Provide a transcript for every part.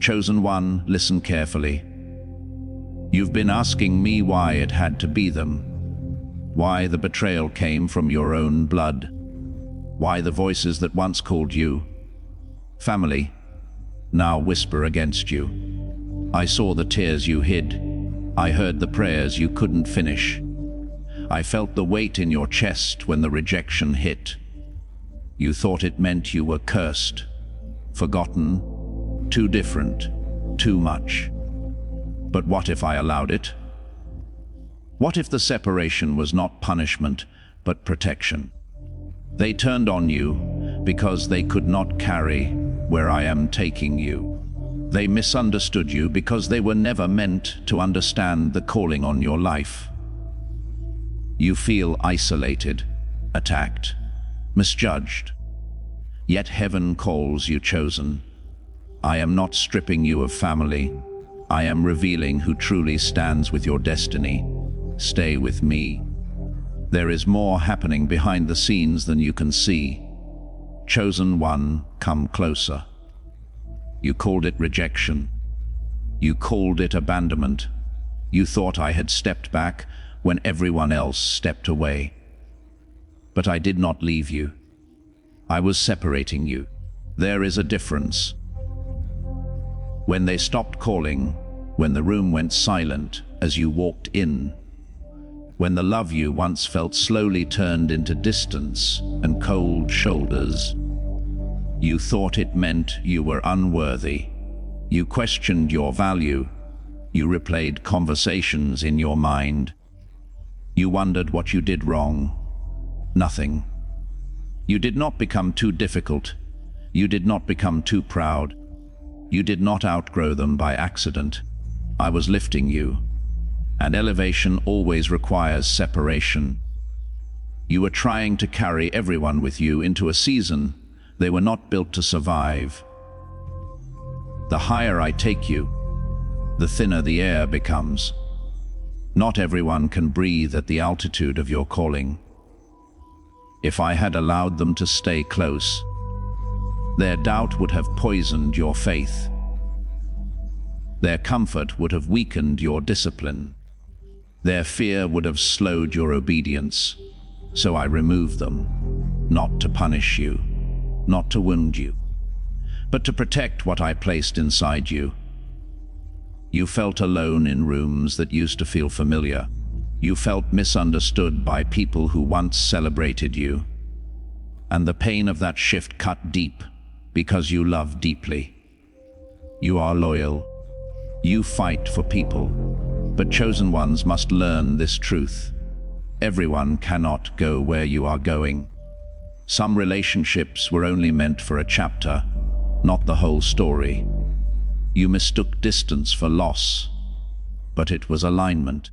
Chosen one, listen carefully. You've been asking me why it had to be them, why the betrayal came from your own blood, why the voices that once called you family now whisper against you. I saw the tears you hid. I heard the prayers you couldn't finish. I felt the weight in your chest when the rejection hit. You thought it meant you were cursed, forgotten, too different, too much. But what if I allowed it? What if the separation was not punishment, but protection? They turned on you because they could not carry where I am taking you. They misunderstood you because they were never meant to understand the calling on your life. You feel isolated, attacked, misjudged. Yet heaven calls you chosen. I am not stripping you of family. I am revealing who truly stands with your destiny. Stay with me. There is more happening behind the scenes than you can see. Chosen one, come closer. You called it rejection. You called it abandonment. You thought I had stepped back when everyone else stepped away. But I did not leave you. I was separating you. There is a difference. When they stopped calling, when the room went silent as you walked in, when the love you once felt slowly turned into distance and cold shoulders, you thought it meant you were unworthy. You questioned your value. You replayed conversations in your mind. You wondered what you did wrong. Nothing. You did not become too difficult. You did not become too proud. You did not outgrow them by accident. I was lifting you, and elevation always requires separation. You were trying to carry everyone with you into a season they were not built to survive. The higher I take you, the thinner the air becomes. Not everyone can breathe at the altitude of your calling. If I had allowed them to stay close, their doubt would have poisoned your faith. Their comfort would have weakened your discipline. Their fear would have slowed your obedience. So I removed them, not to punish you, not to wound you, but to protect what I placed inside you. You felt alone in rooms that used to feel familiar. You felt misunderstood by people who once celebrated you. And the pain of that shift cut deep because you love deeply. You are loyal. You fight for people. But chosen ones must learn this truth. Everyone cannot go where you are going. Some relationships were only meant for a chapter, not the whole story. You mistook distance for loss, but it was alignment.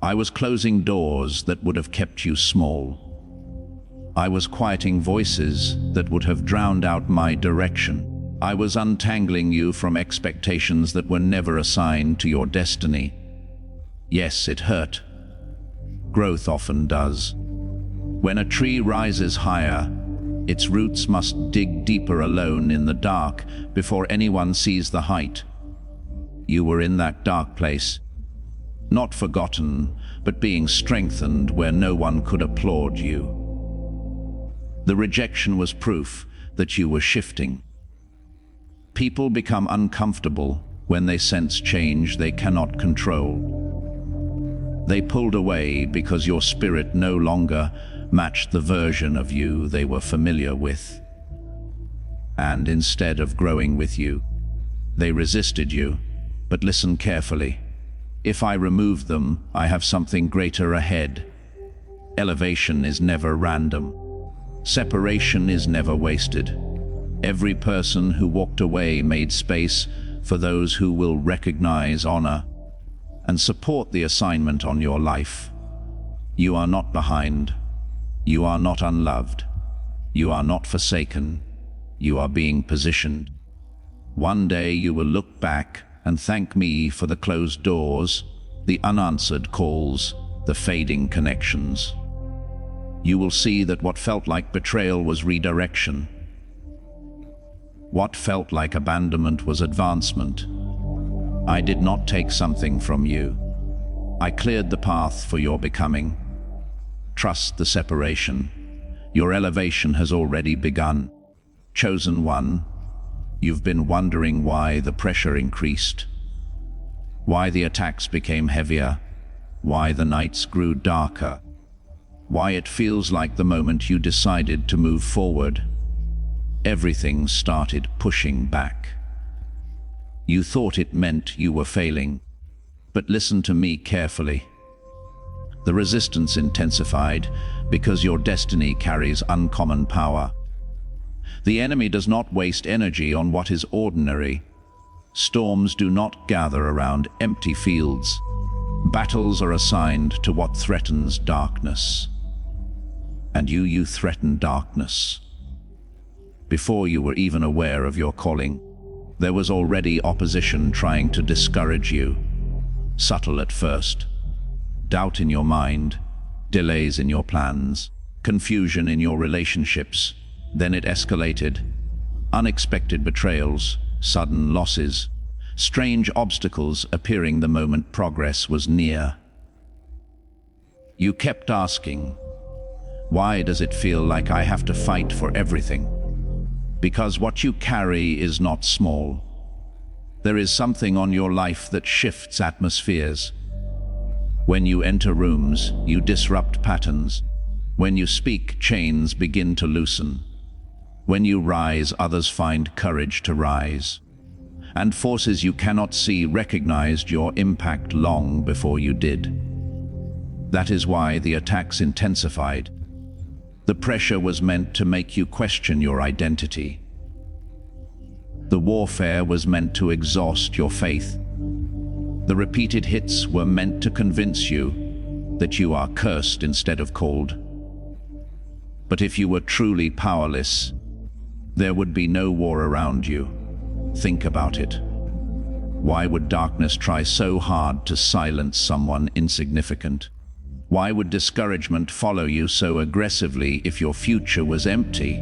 I was closing doors that would have kept you small. I was quieting voices that would have drowned out my direction. I was untangling you from expectations that were never assigned to your destiny. Yes, it hurt. Growth often does. When a tree rises higher, its roots must dig deeper alone in the dark before anyone sees the height. You were in that dark place, not forgotten, but being strengthened where no one could applaud you. The rejection was proof that you were shifting. People become uncomfortable when they sense change they cannot control. They pulled away because your spirit no longer matched the version of you they were familiar with. And instead of growing with you, they resisted you. But listen carefully. If I remove them, I have something greater ahead. Elevation is never random. Separation is never wasted. Every person who walked away made space for those who will recognize, honor, and support the assignment on your life. You are not behind. You are not unloved. You are not forsaken. You are being positioned. One day you will look back and thank me for the closed doors, the unanswered calls, the fading connections. You will see that what felt like betrayal was redirection. What felt like abandonment was advancement. I did not take something from you. I cleared the path for your becoming. Trust the separation. Your elevation has already begun. Chosen one, you've been wondering why the pressure increased, why the attacks became heavier, why the nights grew darker, why it feels like the moment you decided to move forward, everything started pushing back. You thought it meant you were failing, but listen to me carefully. The resistance intensified because your destiny carries uncommon power. The enemy does not waste energy on what is ordinary. Storms do not gather around empty fields. Battles are assigned to what threatens darkness. And you threaten darkness. Before you were even aware of your calling, there was already opposition trying to discourage you. Subtle at first. Doubt in your mind, delays in your plans, confusion in your relationships. Then it escalated. Unexpected betrayals, sudden losses, strange obstacles appearing the moment progress was near. You kept asking, why does it feel like I have to fight for everything? Because what you carry is not small. There is something on your life that shifts atmospheres. When you enter rooms, you disrupt patterns. When you speak, chains begin to loosen. When you rise, others find courage to rise. And forces you cannot see recognized your impact long before you did. That is why the attacks intensified. The pressure was meant to make you question your identity. The warfare was meant to exhaust your faith. The repeated hits were meant to convince you that you are cursed instead of called. But if you were truly powerless, there would be no war around you. Think about it. Why would darkness try so hard to silence someone insignificant? Why would discouragement follow you so aggressively if your future was empty?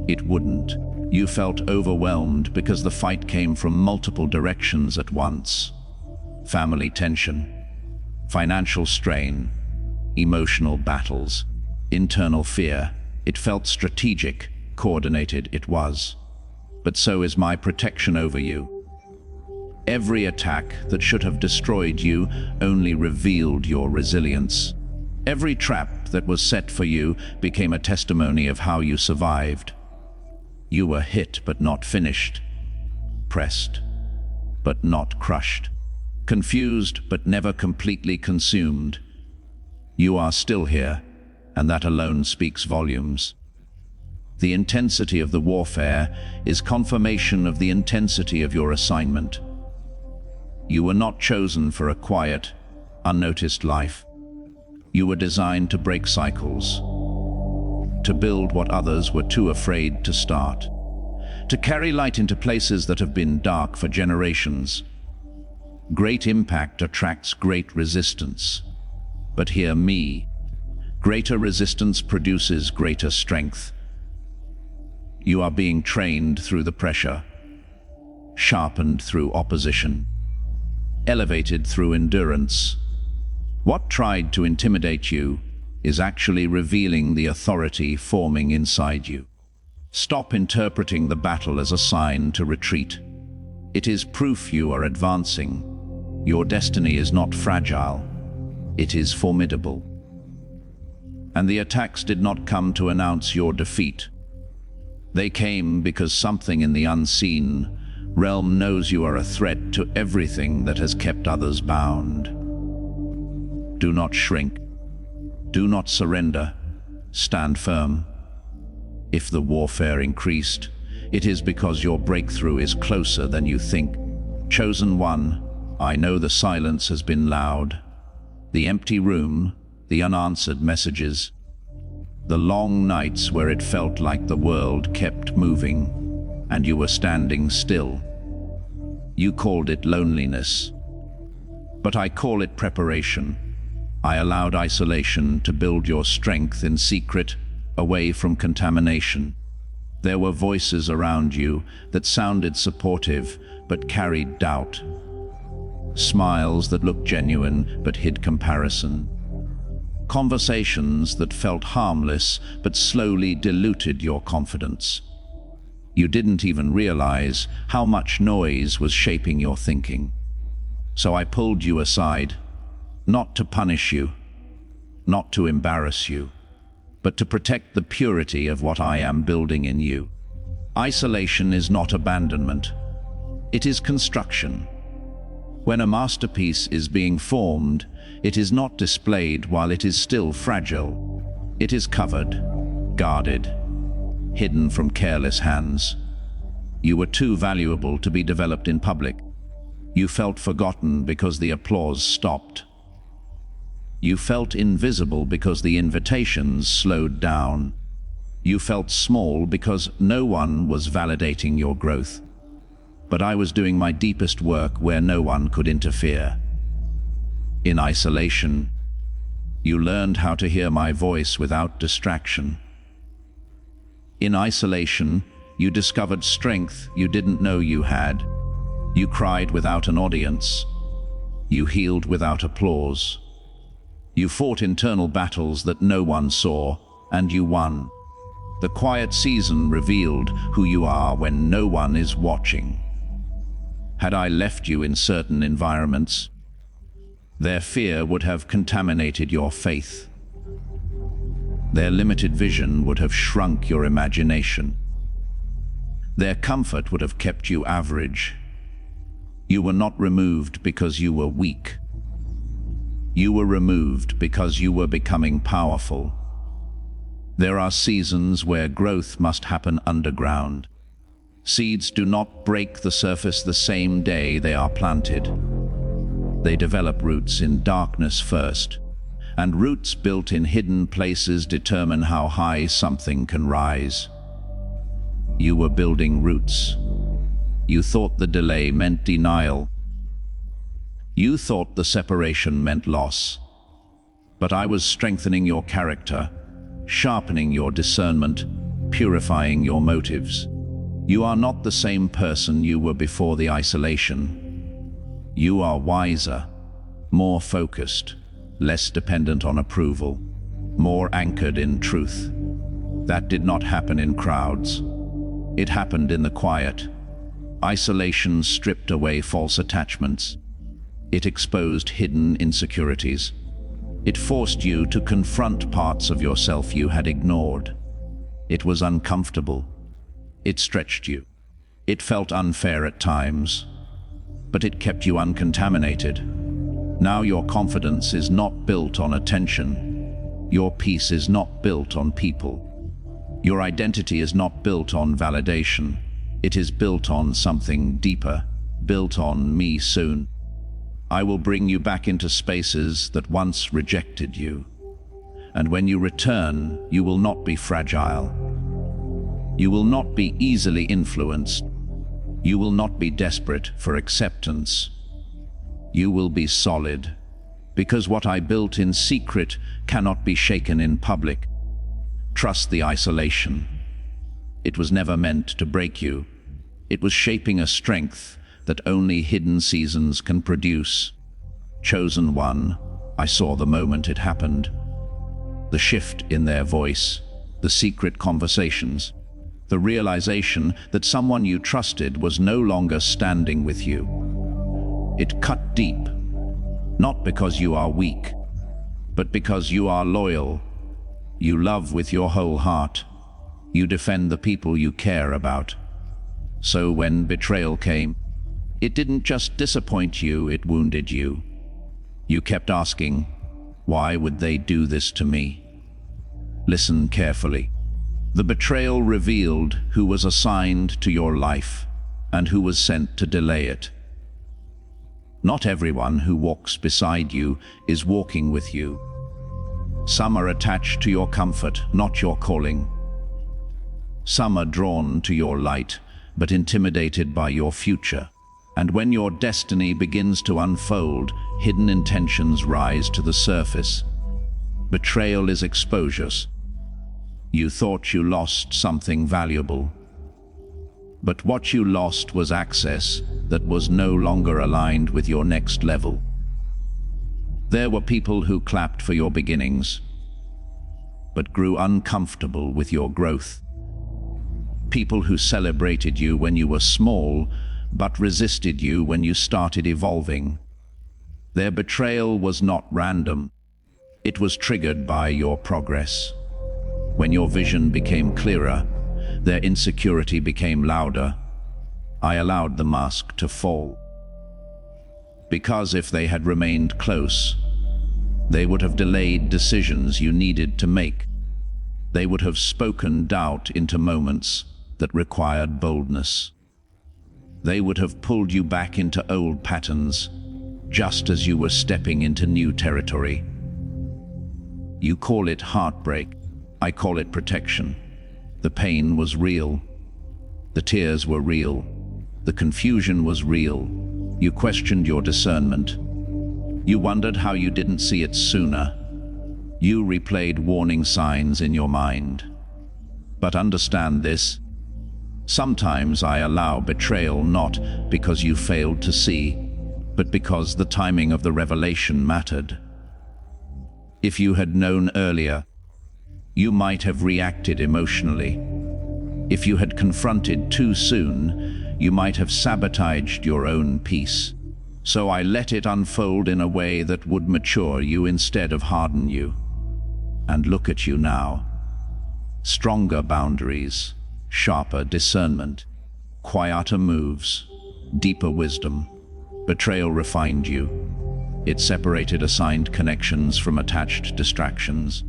It wouldn't. You felt overwhelmed because the fight came from multiple directions at once. Family tension, financial strain, emotional battles, internal fear. It felt strategic, coordinated it was. But so is my protection over you. Every attack that should have destroyed you only revealed your resilience. Every trap that was set for you became a testimony of how you survived. You were hit but not finished, pressed but not crushed, confused but never completely consumed. You are still here, and that alone speaks volumes. The intensity of the warfare is confirmation of the intensity of your assignment. You were not chosen for a quiet, unnoticed life. You were designed to break cycles, to build what others were too afraid to start, to carry light into places that have been dark for generations. Great impact attracts great resistance. But hear me, greater resistance produces greater strength. You are being trained through the pressure, sharpened through opposition, elevated through endurance. What tried to intimidate you is actually revealing the authority forming inside you. Stop interpreting the battle as a sign to retreat. It is proof you are advancing. Your destiny is not fragile, it is formidable. And the attacks did not come to announce your defeat. They came because something in the unseen realm knows you are a threat to everything that has kept others bound. Do not shrink. Do not surrender. Stand firm. If the warfare increased, it is because your breakthrough is closer than you think. Chosen one, I know the silence has been loud. The empty room, the unanswered messages, the long nights where it felt like the world kept moving, and you were standing still. You called it loneliness, but I call it preparation. I allowed isolation to build your strength in secret, away from contamination. There were voices around you that sounded supportive but carried doubt. Smiles that looked genuine but hid comparison. Conversations that felt harmless but slowly diluted your confidence. You didn't even realize how much noise was shaping your thinking. So I pulled you aside, not to punish you, not to embarrass you, but to protect the purity of what I am building in you. Isolation is not abandonment. It is construction. When a masterpiece is being formed, it is not displayed while it is still fragile. It is covered, guarded, hidden from careless hands. You were too valuable to be developed in public. You felt forgotten because the applause stopped. You felt invisible because the invitations slowed down. You felt small because no one was validating your growth. But I was doing my deepest work where no one could interfere. In isolation, you learned how to hear my voice without distraction. In isolation, you discovered strength you didn't know you had. You cried without an audience. You healed without applause. You fought internal battles that no one saw, and you won. The quiet season revealed who you are when no one is watching. Had I left you in certain environments, their fear would have contaminated your faith. Their limited vision would have shrunk your imagination. Their comfort would have kept you average. You were not removed because you were weak. You were removed because you were becoming powerful. There are seasons where growth must happen underground. Seeds do not break the surface the same day they are planted. They develop roots in darkness first, and roots built in hidden places determine how high something can rise. You were building roots. You thought the delay meant denial. You thought the separation meant loss. But I was strengthening your character, sharpening your discernment, purifying your motives. You are not the same person you were before the isolation. You are wiser, more focused, less dependent on approval, more anchored in truth. That did not happen in crowds. It happened in the quiet. Isolation stripped away false attachments. It exposed hidden insecurities. It forced you to confront parts of yourself you had ignored. It was uncomfortable. It stretched you. It felt unfair at times, but it kept you uncontaminated. Now your confidence is not built on attention. Your peace is not built on people. Your identity is not built on validation. It is built on something deeper, built on me soon. I will bring you back into spaces that once rejected you. And when you return, you will not be fragile. You will not be easily influenced. You will not be desperate for acceptance. You will be solid, because what I built in secret cannot be shaken in public. Trust the isolation. It was never meant to break you. It was shaping a strength that only hidden seasons can produce. Chosen one, I saw the moment it happened. The shift in their voice, the secret conversations, the realization that someone you trusted was no longer standing with you. It cut deep, not because you are weak, but because you are loyal. You love with your whole heart. You defend the people you care about. So when betrayal came, it didn't just disappoint you, it wounded you. You kept asking, why would they do this to me? Listen carefully. The betrayal revealed who was assigned to your life and who was sent to delay it. Not everyone who walks beside you is walking with you. Some are attached to your comfort, not your calling. Some are drawn to your light, but intimidated by your future. And when your destiny begins to unfold, hidden intentions rise to the surface. Betrayal is exposure. You thought you lost something valuable. But what you lost was access that was no longer aligned with your next level. There were people who clapped for your beginnings, but grew uncomfortable with your growth. People who celebrated you when you were small, but resisted you when you started evolving. Their betrayal was not random. It was triggered by your progress. When your vision became clearer, their insecurity became louder. I allowed the mask to fall. Because if they had remained close, they would have delayed decisions you needed to make. They would have spoken doubt into moments that required boldness. They would have pulled you back into old patterns, just as you were stepping into new territory. You call it heartbreak. I call it protection. The pain was real. The tears were real. The confusion was real. You questioned your discernment. You wondered how you didn't see it sooner. You replayed warning signs in your mind. But understand this. Sometimes I allow betrayal not because you failed to see, but because the timing of the revelation mattered. If you had known earlier, you might have reacted emotionally. If you had confronted too soon, you might have sabotaged your own peace. So I let it unfold in a way that would mature you instead of harden you. And look at you now. Stronger boundaries, sharper discernment, quieter moves, deeper wisdom. Betrayal refined you. It separated assigned connections from attached distractions.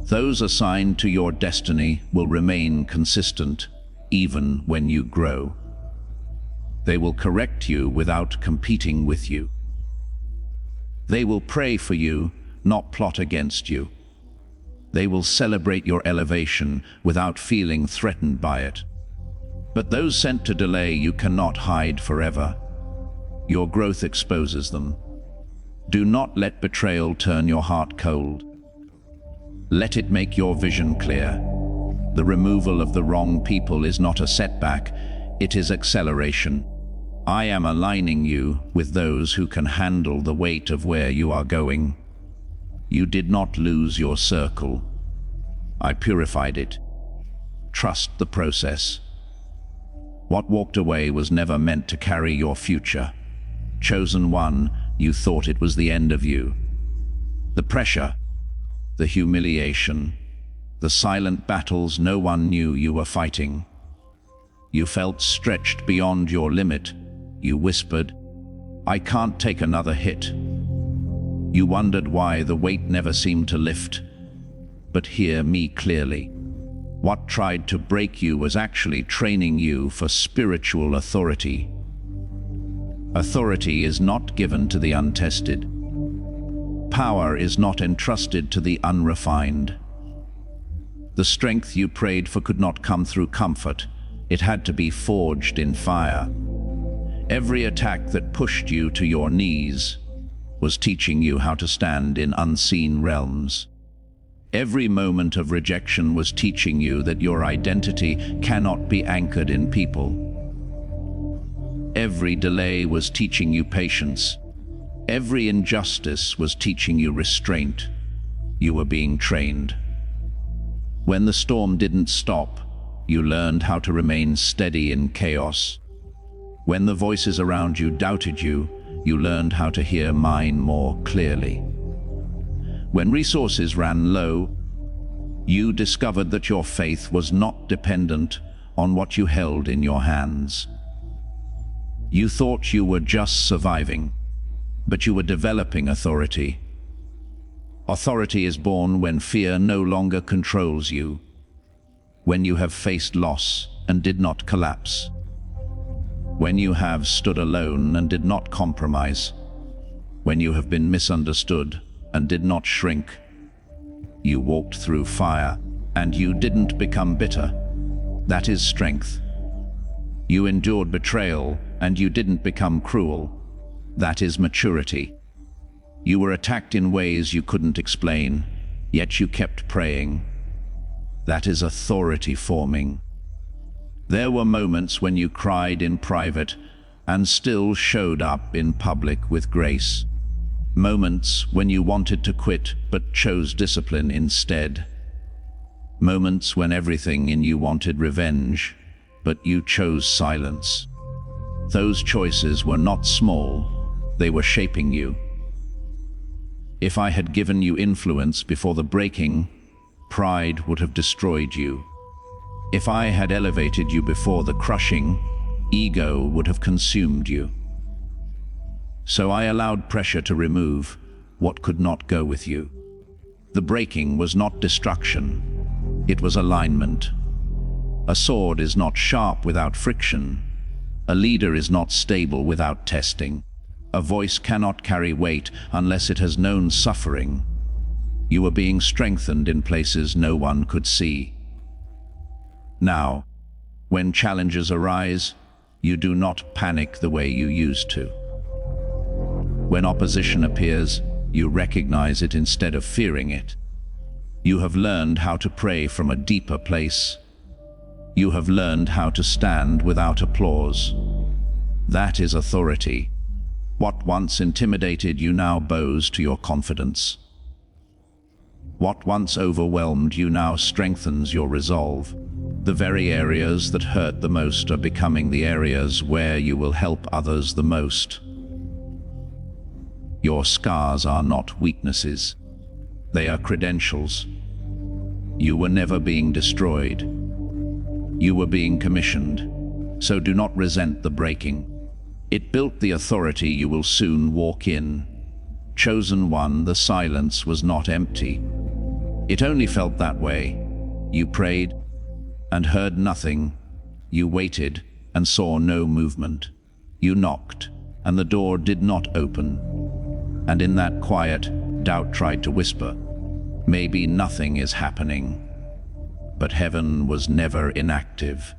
Those assigned to your destiny will remain consistent even when you grow. They will correct you without competing with you. They will pray for you, not plot against you. They will celebrate your elevation without feeling threatened by it. But those sent to delay you cannot hide forever. Your growth exposes them. Do not let betrayal turn your heart cold. Let it make your vision clear. The removal of the wrong people is not a setback, it is acceleration. I am aligning you with those who can handle the weight of where you are going. You did not lose your circle. I purified it. Trust the process. What walked away was never meant to carry your future. Chosen one, you thought it was the end of you. The pressure, the humiliation, the silent battles no one knew you were fighting. You felt stretched beyond your limit. You whispered, "I can't take another hit." You wondered why the weight never seemed to lift. But hear me clearly. What tried to break you was actually training you for spiritual authority. Authority is not given to the untested. Power is not entrusted to the unrefined. The strength you prayed for could not come through comfort. It had to be forged in fire. Every attack that pushed you to your knees was teaching you how to stand in unseen realms. Every moment of rejection was teaching you that your identity cannot be anchored in people. Every delay was teaching you patience. Every injustice was teaching you restraint. You were being trained. When the storm didn't stop, you learned how to remain steady in chaos. When the voices around you doubted you, you learned how to hear mine more clearly. When resources ran low, you discovered that your faith was not dependent on what you held in your hands. You thought you were just surviving, but you were developing authority. Authority is born when fear no longer controls you, when you have faced loss and did not collapse, when you have stood alone and did not compromise, when you have been misunderstood and did not shrink. You walked through fire and you didn't become bitter. That is strength. You endured betrayal and you didn't become cruel. That is maturity. You were attacked in ways you couldn't explain, yet you kept praying. That is authority forming. There were moments when you cried in private and still showed up in public with grace. Moments when you wanted to quit but chose discipline instead. Moments when everything in you wanted revenge, but you chose silence. Those choices were not small, they were shaping you. If I had given you influence before the breaking, pride would have destroyed you. If I had elevated you before the crushing, ego would have consumed you. So I allowed pressure to remove what could not go with you. The breaking was not destruction, it was alignment. A sword is not sharp without friction. A leader is not stable without testing. A voice cannot carry weight unless it has known suffering. You were being strengthened in places no one could see. Now, when challenges arise, you do not panic the way you used to. When opposition appears, you recognize it instead of fearing it. You have learned how to pray from a deeper place. You have learned how to stand without applause. That is authority. What once intimidated you now bows to your confidence. What once overwhelmed you now strengthens your resolve. The very areas that hurt the most are becoming the areas where you will help others the most. Your scars are not weaknesses. They are credentials. You were never being destroyed. You were being commissioned, so do not resent the breaking. It built the authority you will soon walk in. Chosen one, the silence was not empty. It only felt that way. You prayed and heard nothing. You waited and saw no movement. You knocked and the door did not open. And in that quiet, doubt tried to whisper, maybe nothing is happening. But heaven was never inactive.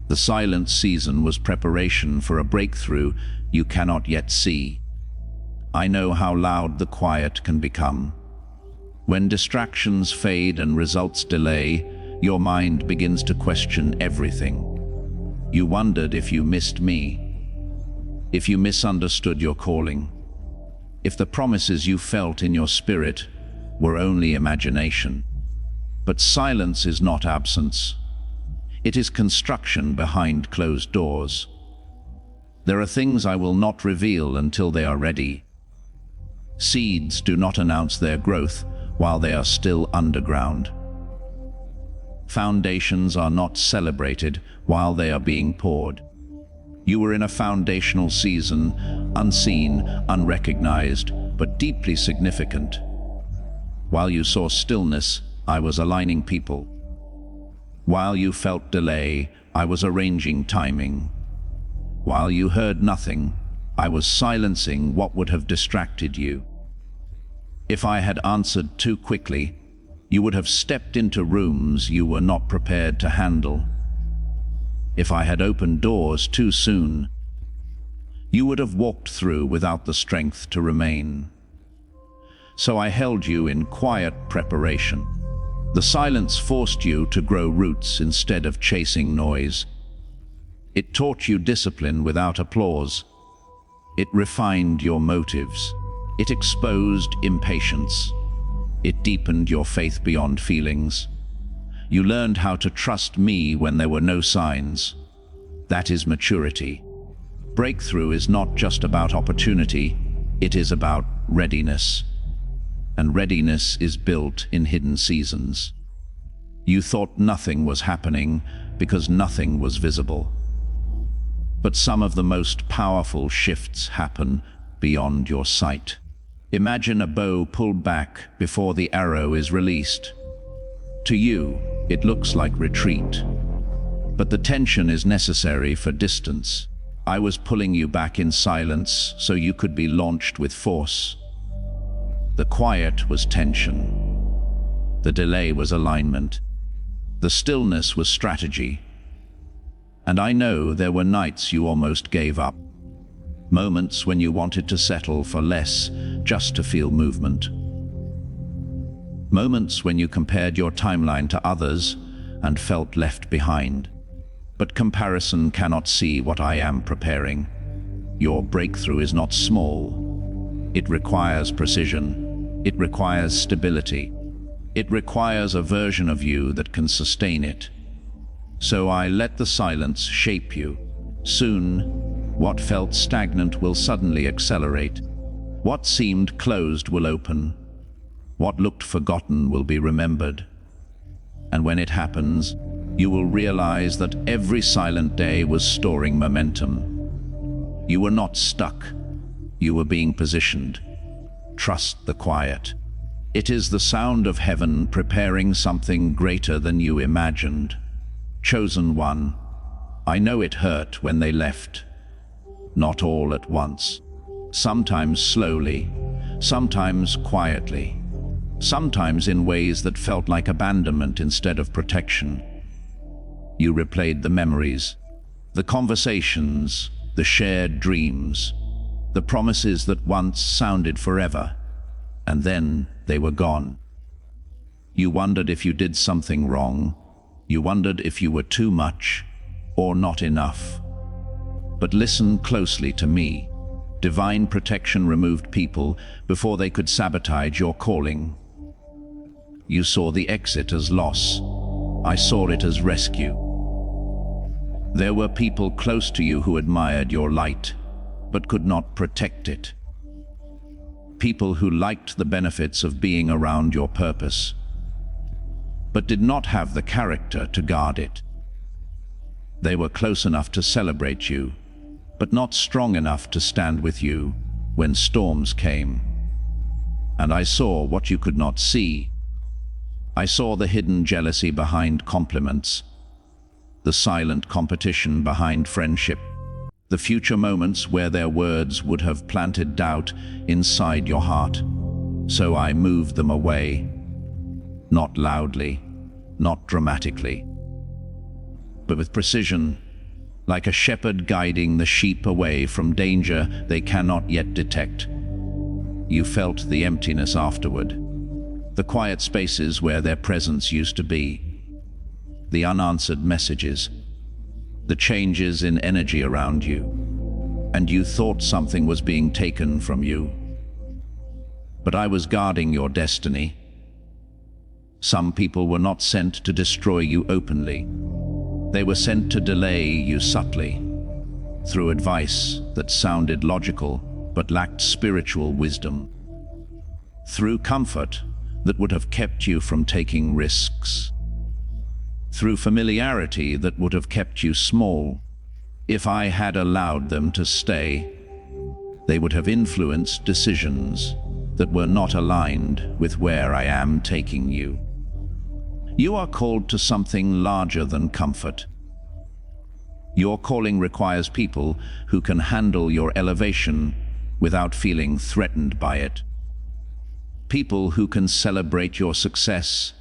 The silent season was preparation for a breakthrough you cannot yet see. I know how loud the quiet can become. When distractions fade and results delay, your mind begins to question everything. You wondered if you missed me, if you misunderstood your calling, if the promises you felt in your spirit were only imagination. But silence is not absence. It is construction behind closed doors. There are things I will not reveal until they are ready. Seeds do not announce their growth while they are still underground. Foundations are not celebrated while they are being poured. You were in a foundational season, unseen, unrecognized, but deeply significant. While you saw stillness, I was aligning people. While you felt delay, I was arranging timing. While you heard nothing, I was silencing what would have distracted you. If I had answered too quickly, you would have stepped into rooms you were not prepared to handle. If I had opened doors too soon, you would have walked through without the strength to remain. So I held you in quiet preparation. The silence forced you to grow roots instead of chasing noise. It taught you discipline without applause. It refined your motives. It exposed impatience. It deepened your faith beyond feelings. You learned how to trust me when there were no signs. That is maturity. Breakthrough is not just about opportunity, it is about readiness. And readiness is built in hidden seasons. You thought nothing was happening because nothing was visible. But some of the most powerful shifts happen beyond your sight. Imagine a bow pulled back before the arrow is released. To you, it looks like retreat. But the tension is necessary for distance. I was pulling you back in silence so you could be launched with force. The quiet was tension. The delay was alignment. The stillness was strategy. And I know there were nights you almost gave up. Moments when you wanted to settle for less just to feel movement. Moments when you compared your timeline to others and felt left behind. But comparison cannot see what I am preparing. Your breakthrough is not small. It requires precision. It requires stability. It requires a version of you that can sustain it. So I let the silence shape you. Soon, what felt stagnant will suddenly accelerate. What seemed closed will open. What looked forgotten will be remembered. And when it happens, you will realize that every silent day was storing momentum. You were not stuck. You were being positioned. Trust the quiet. It is the sound of heaven preparing something greater than you imagined. Chosen one, I know it hurt when they left. Not all at once. Sometimes slowly, sometimes quietly, sometimes in ways that felt like abandonment instead of protection. You replayed the memories, the conversations, the shared dreams, the promises that once sounded forever, and then they were gone. You wondered if you did something wrong. You wondered if you were too much or not enough. But listen closely to me. Divine protection removed people before they could sabotage your calling. You saw the exit as loss. I saw it as rescue. There were people close to you who admired your light, but could not protect it. People who liked the benefits of being around your purpose, but did not have the character to guard it. They were close enough to celebrate you, but not strong enough to stand with you when storms came. And I saw what you could not see. I saw the hidden jealousy behind compliments, the silent competition behind friendship, the future moments where their words would have planted doubt inside your heart. So I moved them away, not loudly, not dramatically, but with precision, like a shepherd guiding the sheep away from danger they cannot yet detect. You felt the emptiness afterward, the quiet spaces where their presence used to be, the unanswered messages, the changes in energy around you, and you thought something was being taken from you. But I was guarding your destiny. Some people were not sent to destroy you openly. They were sent to delay you subtly, through advice that sounded logical but lacked spiritual wisdom, through comfort that would have kept you from taking risks, through familiarity that would have kept you small. If I had allowed them to stay, they would have influenced decisions that were not aligned with where I am taking you. You are called to something larger than comfort. Your calling requires people who can handle your elevation without feeling threatened by it. People who can celebrate your success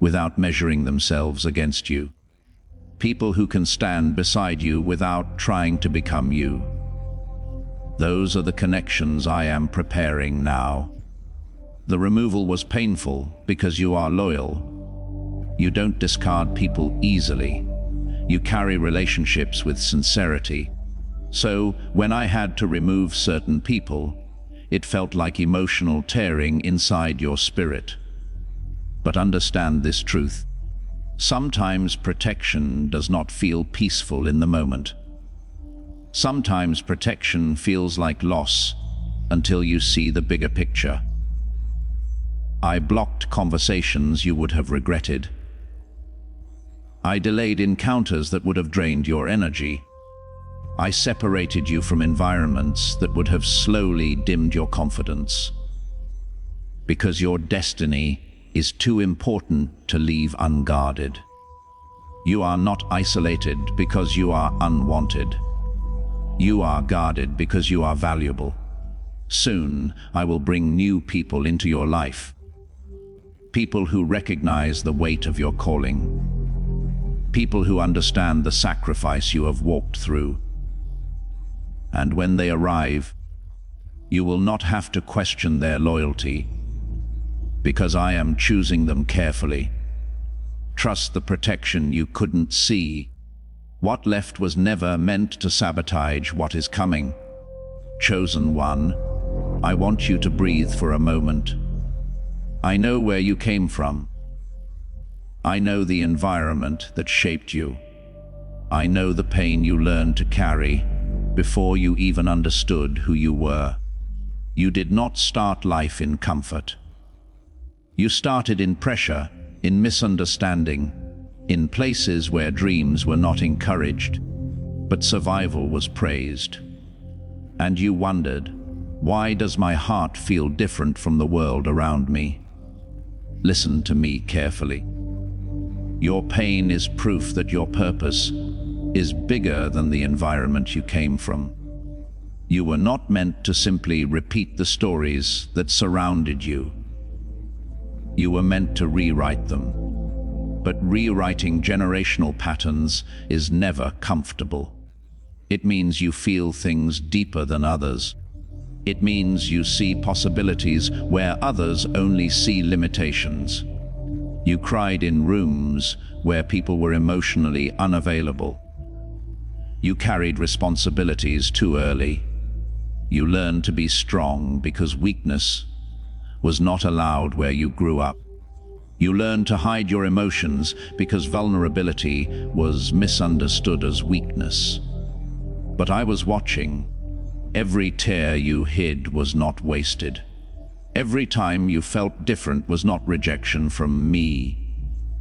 without measuring themselves against you. People who can stand beside you without trying to become you. Those are the connections I am preparing now. The removal was painful because you are loyal. You don't discard people easily. You carry relationships with sincerity. So, when I had to remove certain people, it felt like emotional tearing inside your spirit. But understand this truth. Sometimes protection does not feel peaceful in the moment. Sometimes protection feels like loss until you see the bigger picture. I blocked conversations you would have regretted. I delayed encounters that would have drained your energy. I separated you from environments that would have slowly dimmed your confidence. Because your destiny is too important to leave unguarded. You are not isolated because you are unwanted. You are guarded because you are valuable. Soon, I will bring new people into your life. People who recognize the weight of your calling. People who understand the sacrifice you have walked through. And when they arrive, you will not have to question their loyalty, because I am choosing them carefully. Trust the protection you couldn't see. What left was never meant to sabotage what is coming. Chosen one, I want you to breathe for a moment. I know where you came from. I know the environment that shaped you. I know the pain you learned to carry before you even understood who you were. You did not start life in comfort. You started in pressure, in misunderstanding, in places where dreams were not encouraged, but survival was praised. And you wondered, why does my heart feel different from the world around me? Listen to me carefully. Your pain is proof that your purpose is bigger than the environment you came from. You were not meant to simply repeat the stories that surrounded you. You were meant to rewrite them. But rewriting generational patterns is never comfortable. It means you feel things deeper than others. It means you see possibilities where others only see limitations. You cried in rooms where people were emotionally unavailable. You carried responsibilities too early. You learned to be strong because weakness was not allowed where you grew up. You learned to hide your emotions because vulnerability was misunderstood as weakness. But I was watching. Every tear you hid was not wasted. Every time you felt different was not rejection from me.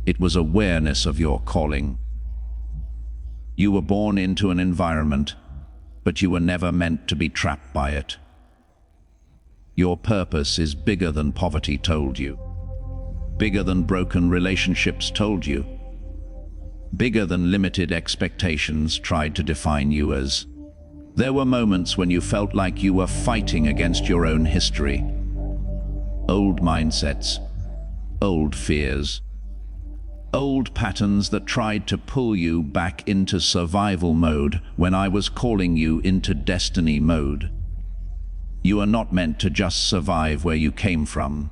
It was awareness of your calling. You were born into an environment, but you were never meant to be trapped by it. Your purpose is bigger than poverty told you, bigger than broken relationships told you, bigger than limited expectations tried to define you as. There were moments when you felt like you were fighting against your own history. Old mindsets, old fears, old patterns that tried to pull you back into survival mode when I was calling you into destiny mode. You are not meant to just survive where you came from.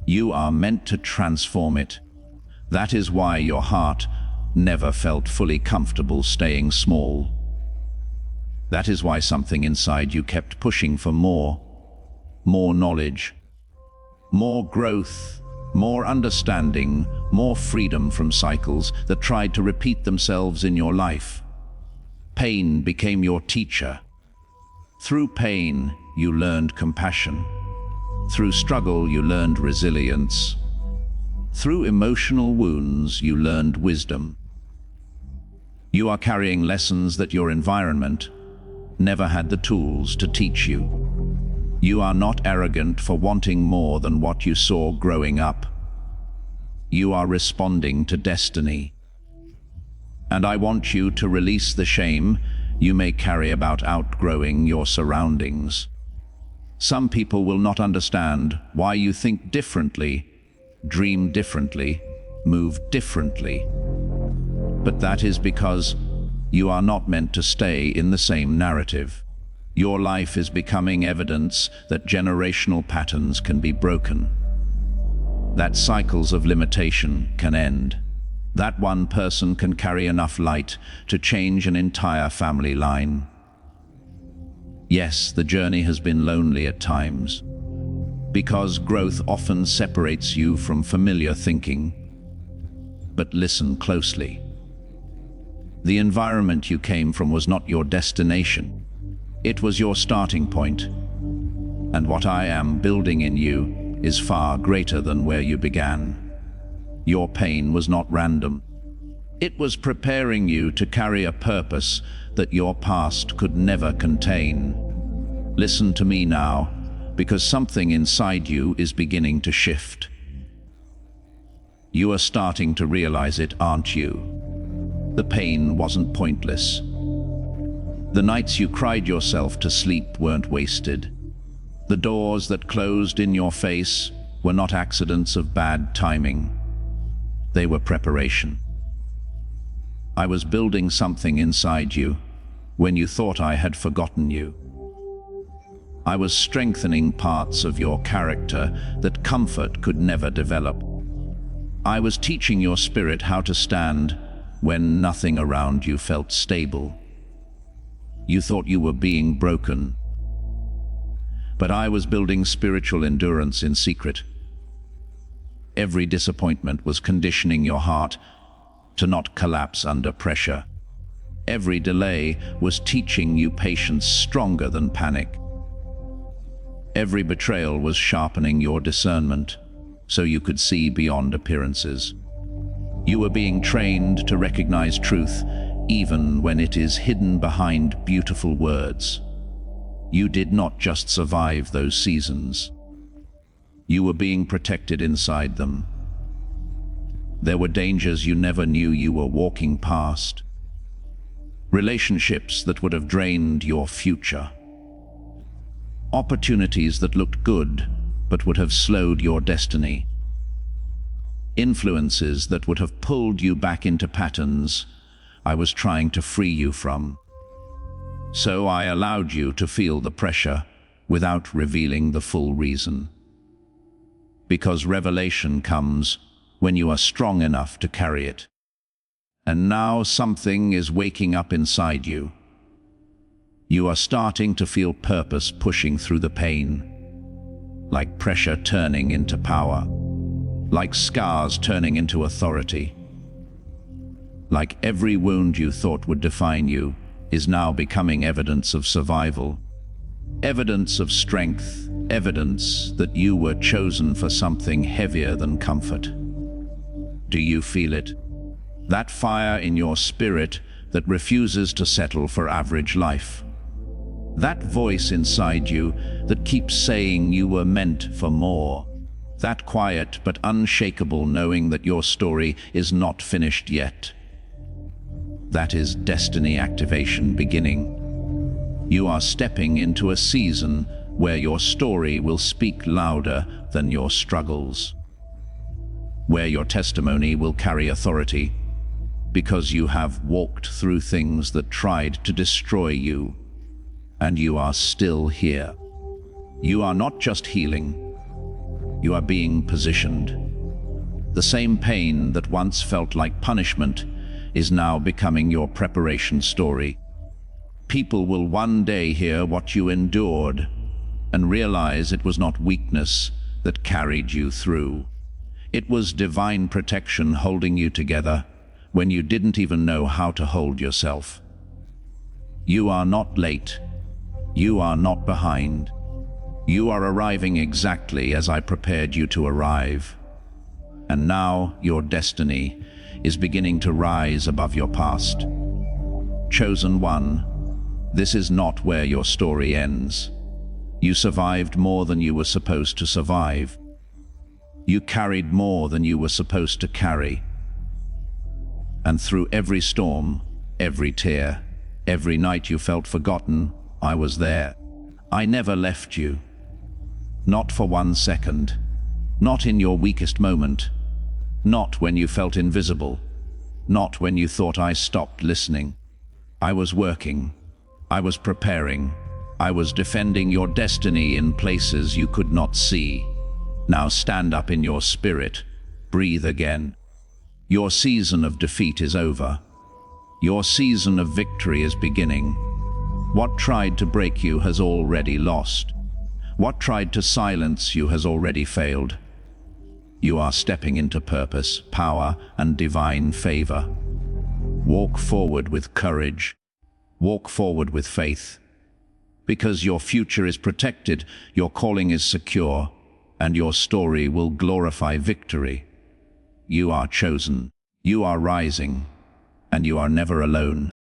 You are meant to transform it. That is why your heart never felt fully comfortable staying small. That is why something inside you kept pushing for more knowledge, more growth, more understanding, more freedom from cycles that tried to repeat themselves in your life. Pain became your teacher. Through pain, you learned compassion. Through struggle, you learned resilience. Through emotional wounds, you learned wisdom. You are carrying lessons that your environment never had the tools to teach you. You are not arrogant for wanting more than what you saw growing up. You are responding to destiny. And I want you to release the shame you may carry about outgrowing your surroundings. Some people will not understand why you think differently, dream differently, move differently. But that is because you are not meant to stay in the same narrative. Your life is becoming evidence that generational patterns can be broken, that cycles of limitation can end, that one person can carry enough light to change an entire family line. Yes, the journey has been lonely at times, because growth often separates you from familiar thinking. But listen closely. The environment you came from was not your destination. It was your starting point. And what I am building in you is far greater than where you began. Your pain was not random. It was preparing you to carry a purpose that your past could never contain. Listen to me now, because something inside you is beginning to shift. You are starting to realize it, aren't you? The pain wasn't pointless. The nights you cried yourself to sleep weren't wasted. The doors that closed in your face were not accidents of bad timing. They were preparation. I was building something inside you when you thought I had forgotten you. I was strengthening parts of your character that comfort could never develop. I was teaching your spirit how to stand when nothing around you felt stable. You thought you were being broken, but I was building spiritual endurance in secret. Every disappointment was conditioning your heart to not collapse under pressure. Every delay was teaching you patience stronger than panic. Every betrayal was sharpening your discernment so you could see beyond appearances. You were being trained to recognize truth even when it is hidden behind beautiful words. You did not just survive those seasons. You were being protected inside them. There were dangers you never knew you were walking past. Relationships that would have drained your future. Opportunities that looked good but would have slowed your destiny. Influences that would have pulled you back into patterns I was trying to free you from. So I allowed you to feel the pressure without revealing the full reason. Because revelation comes when you are strong enough to carry it. And now something is waking up inside you. You are starting to feel purpose pushing through the pain, like pressure turning into power, like scars turning into authority. Like every wound you thought would define you is now becoming evidence of survival, evidence of strength, evidence that you were chosen for something heavier than comfort. Do you feel it? That fire in your spirit that refuses to settle for average life. That voice inside you that keeps saying you were meant for more. That quiet but unshakable knowing that your story is not finished yet. That is destiny activation beginning. You are stepping into a season where your story will speak louder than your struggles. Where your testimony will carry authority, because you have walked through things that tried to destroy you, and you are still here. You are not just healing, you are being positioned. The same pain that once felt like punishment is now becoming your preparation story. People will one day hear what you endured and realize it was not weakness that carried you through. It was divine protection holding you together when you didn't even know how to hold yourself. You are not late. You are not behind. You are arriving exactly as I prepared you to arrive. And now your destiny is beginning to rise above your past. Chosen one, this is not where your story ends. You survived more than you were supposed to survive. You carried more than you were supposed to carry. And through every storm, every tear, every night you felt forgotten, I was there. I never left you. Not for 1 second. Not in your weakest moment. Not when you felt invisible. Not when you thought I stopped listening. I was working. I was preparing. I was defending your destiny in places you could not see. Now stand up in your spirit. Breathe again. Your season of defeat is over. Your season of victory is beginning. What tried to break you has already lost. What tried to silence you has already failed. You are stepping into purpose, power, and divine favor. Walk forward with courage. Walk forward with faith. Because your future is protected, your calling is secure, and your story will glorify victory. You are chosen. You are rising, and you are never alone.